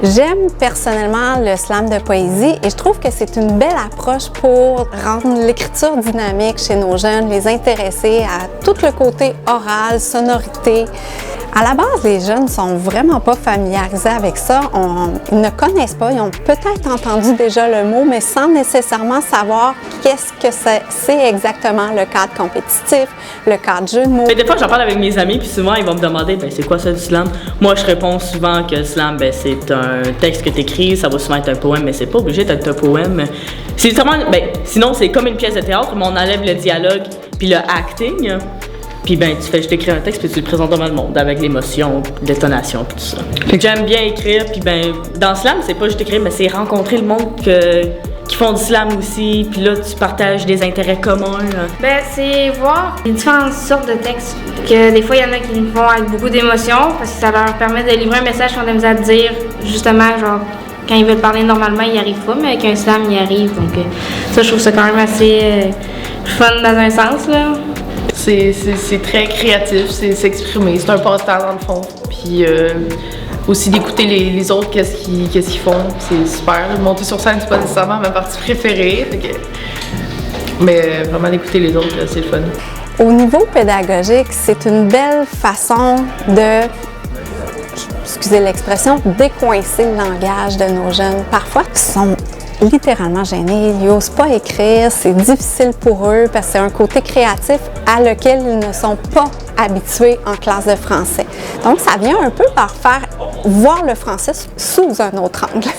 J'aime personnellement le slam de poésie et je trouve que c'est une belle approche pour rendre l'écriture dynamique chez nos jeunes, les intéresser à tout le côté oral, sonorité. À la base, les jeunes sont vraiment pas familiarisés avec ça. Ils ne connaissent pas, ils ont peut-être entendu déjà le mot, mais sans nécessairement savoir qu'est-ce que c'est exactement le cadre compétitif, le cadre jeu de mots. Des fois, j'en parle avec mes amis, puis souvent, ils vont me demander c'est quoi ça du slam? Moi, je réponds souvent que le slam, c'est un texte que tu écris, ça va souvent être un poème, mais c'est pas obligé d'être un poème. C'est justement, sinon, c'est comme une pièce de théâtre, mais on enlève le dialogue puis le acting. Puis tu fais juste écrire un texte puis tu le présentes devant le monde avec l'émotion, l'intonation puis tout ça. J'aime bien écrire puis dans le slam, c'est pas juste écrire, mais c'est rencontrer le monde qui font du slam aussi, puis là tu partages des intérêts communs. C'est voir les différentes sortes de textes. Que des fois il y en a qui le font avec beaucoup d'émotion parce que ça leur permet de livrer un message qu'on aime à dire justement genre quand ils veulent parler normalement, ils n'y arrivent pas, mais avec un slam, ils y arrivent. Donc ça, je trouve ça quand même assez fun dans un sens, là. C'est très créatif, c'est s'exprimer, c'est un passe-temps dans le fond. Puis aussi d'écouter les autres, qu'est-ce qu'ils font, c'est super. Monter sur scène, c'est pas nécessairement ma partie préférée, mais vraiment d'écouter les autres, c'est le fun. Au niveau pédagogique, c'est une belle façon de, excusez l'expression, décoincer le langage de nos jeunes. Parfois, ils sont littéralement gênés, ils n'osent pas écrire, c'est difficile pour eux parce que c'est un côté créatif à lequel ils ne sont pas habitués en classe de français. Donc, ça vient un peu leur faire voir le français sous un autre angle.